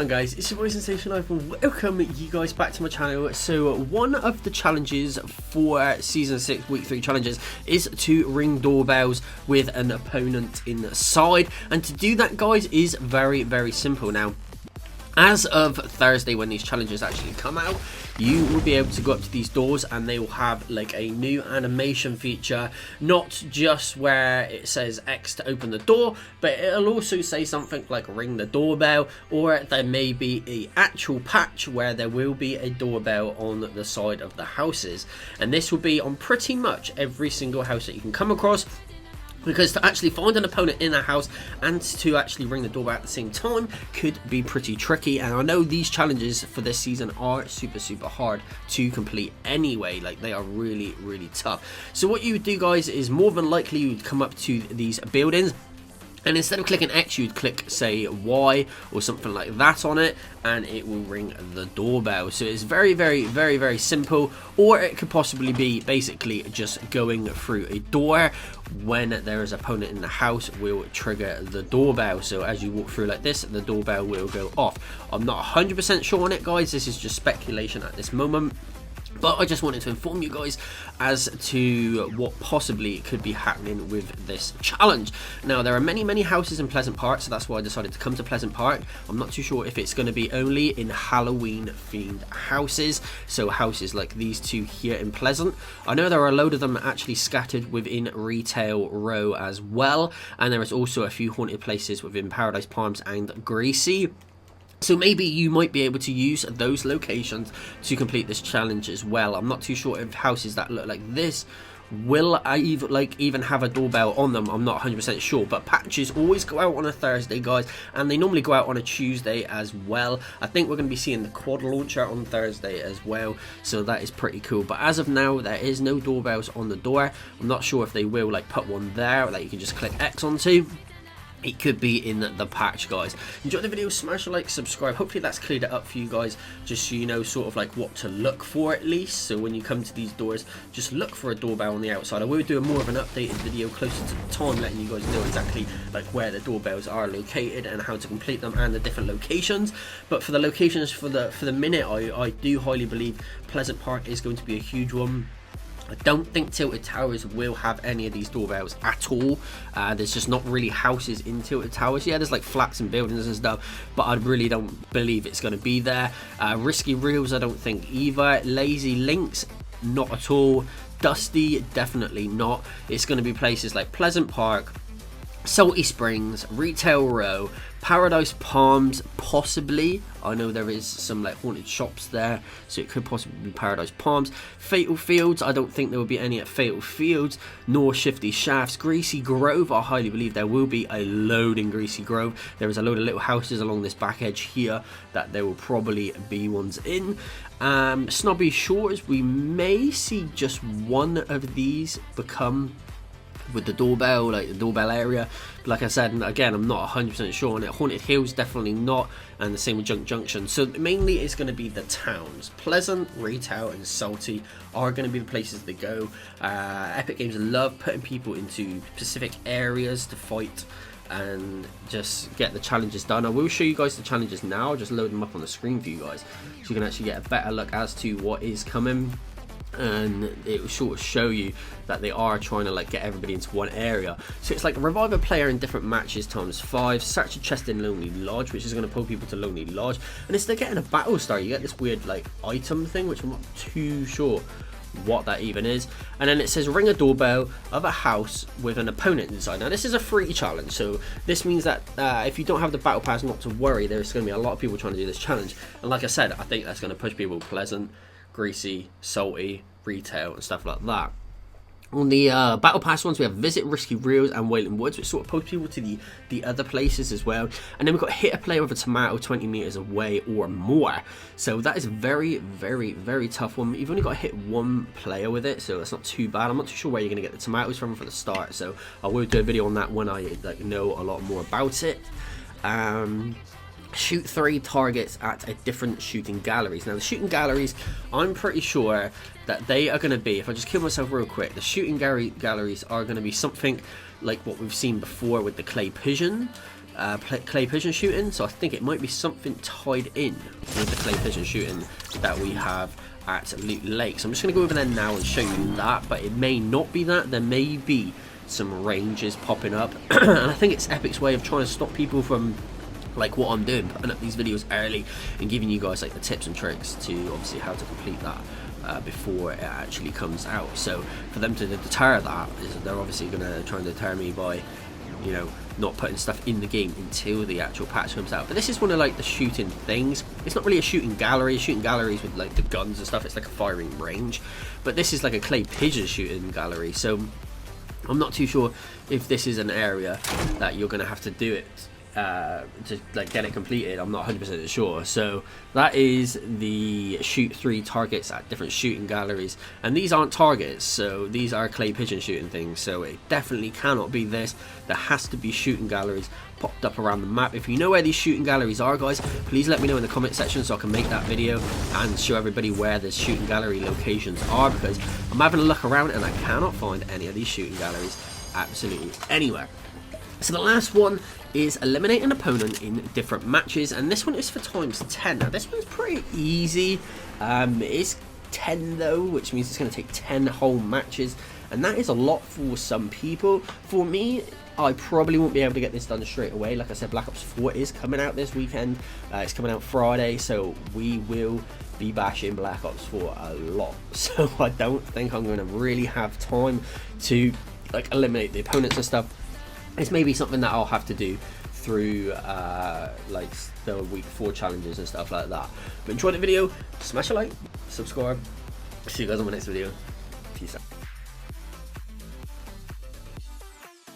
on guys, it's your boy Sensation.live and welcome you guys back to my channel. So one of the challenges for Season 6 Week 3 challenges is to ring doorbells with an opponent inside, and to do that guys is very simple. Now as of Thursday, when these challenges actually come out, you will be able to go up to these doors and they will have like a new animation feature, not just where it says X to open the door, but it'll also say something like ring the doorbell, or there may be an actual patch where there will be a doorbell on the side of the houses, and this will be on pretty much every single house that you can come across. Because to actually find an opponent in a house and to actually ring the doorbell at the same time could be pretty tricky. And I know these challenges for this season are super hard to complete anyway. Like, they are really tough. So what you would do guys is more than likely you would come up to these buildings, and instead of clicking X, you'd click, say, Y or something like that on it, and it will ring the doorbell. So it's very simple. Or it could possibly be basically just going through a door. When there is an opponent in the house, will trigger the doorbell. So as you walk through like this, the doorbell will go off. I'm not 100% sure on it, guys. This is just speculation at this moment. But I just wanted to inform you guys as to what possibly could be happening with this challenge. Now, there are many houses in Pleasant Park, so that's why I decided to come to Pleasant Park. I'm not too sure if it's going to be only in Halloween-themed houses, so houses like these two here in Pleasant. I know there are a load of them actually scattered within Retail Row as well, and there is also a few haunted places within Paradise Palms and Greasy. So maybe you might be able to use those locations to complete this challenge as well. I'm not too sure if houses that look like this will even have a doorbell on them. I'm not 100% sure, but patches always go out on a Thursday guys, and they normally go out on a Tuesday as well. I think we're going to be seeing the quad launcher on Thursday as well, so that is pretty cool. But as of now, there is no doorbells on the door. I'm not sure if they will like put one there that you can just click X onto. It could be in the patch, guys. Enjoy the video, smash a like, subscribe. Hopefully that's cleared it up for you guys, just so you know sort of like what to look for at least. So when you come to these doors, just look for a doorbell on the outside. I will do more of an updated video closer to the time, letting you guys know exactly like where the doorbells are located and how to complete them and the different locations. But for the locations for the minute, I do highly believe Pleasant Park is going to be a huge one. I don't think Tilted Towers will have any of these doorbells at all. There's just not really houses in Tilted Towers. Yeah, there's like flats and buildings and stuff, but I really don't believe it's going to be there. Risky Reels, I don't think either. Lazy Links, not at all. Dusty, definitely not. It's going to be places like Pleasant Park, Salty Springs, Retail Row, Paradise Palms, possibly. I know there is some like haunted shops there, so it could possibly be Paradise Palms. Fatal Fields, I don't think there will be any at Fatal Fields, nor Shifty Shafts. Greasy Grove, I highly believe there will be a load in Greasy Grove. There is a load of little houses along this back edge here that there will probably be ones in. Snobby Shores, we may see just one of these become with the doorbell, like the doorbell area. But like I said, again, I'm not 100% sure on it. Haunted Hills, definitely not, and the same with Junk Junction. So mainly it's going to be the towns. Pleasant, Retail and Salty are going to be the places they go. Epic Games love putting people into specific areas to fight and just get the challenges done. I will show you guys the challenges now. I'll just load them up on the screen for you guys, so you can actually get a better look as to what is coming. And it will sort of show you that they are trying to like get everybody into one area. So it's like revive a player in different matches ×5, search a chest in Lonely Lodge, which is going to pull people to Lonely Lodge, and instead of getting a battle star, you get this weird like item thing, which I'm not too sure what that even is. And then it says ring a doorbell of a house with an opponent inside. Now this is a free challenge, so this means that if you don't have the battle pass, not to worry, there's going to be a lot of people trying to do this challenge. And like I said, I think that's going to push people Pleasant, Greasy, Salty, Retail and stuff like that. On the battle pass ones, we have Visit Risky Reels and Wailing Woods, which sort of push people to the other places as well. And then we've got hit a player with a tomato 20 meters away or more. So that is a very tough one. You've only got to hit one player with it, so that's not too bad. I'm not too sure where you're going to get the tomatoes from for the start, so I will do a video on that when I know a lot more about it. Shoot 3 targets at a different shooting galleries. Now the shooting galleries, I'm pretty sure that they are going to be, if I just kill myself real quick, the shooting galleries are going to be something like what we've seen before with the clay pigeon. clay pigeon shooting, so I think it might be something tied in with the clay pigeon shooting that we have at Loot Lake. So I'm just going to go over there now and show you that, but it may not be that. There may be some ranges popping up, and I think it's Epic's way of trying to stop people from, like what I'm doing, putting up these videos early and giving you guys like the tips and tricks to obviously how to complete that before it actually comes out. So for them to deter that, they're obviously going to try and deter me by, you know, not putting stuff in the game until the actual patch comes out. But this is one of like the shooting things. It's not really a shooting gallery. Shooting galleries with like the guns and stuff, it's like a firing range, but this is like a clay pigeon shooting gallery. So I'm not too sure if this is an area that you're going to have to do it to like get it completed. I'm not 100% sure. So that is the shoot 3 targets at different shooting galleries, and these aren't targets, so these are clay pigeon shooting things, so it definitely cannot be this. There has to be shooting galleries popped up around the map. If you know where these shooting galleries are, guys, please let me know in the comment section so I can make that video and show everybody where the shooting gallery locations are, because I'm having a look around and I cannot find any of these shooting galleries absolutely anywhere. So the last one is eliminate an opponent in different matches, and this one is for times 10. Now this one's pretty easy. It is 10 though, which means it's going to take 10 whole matches, and that is a lot for some people. For me, I probably won't be able to get this done straight away. Like I said, Black Ops 4 is coming out this weekend. It's coming out Friday, so we will be bashing Black Ops 4 a lot. So I don't think I'm going to really have time to like eliminate the opponents and stuff. It's maybe something that I'll have to do through like the week 4 challenges and stuff like that. But enjoy the video, smash a like, subscribe. See you guys on my next video. Peace out.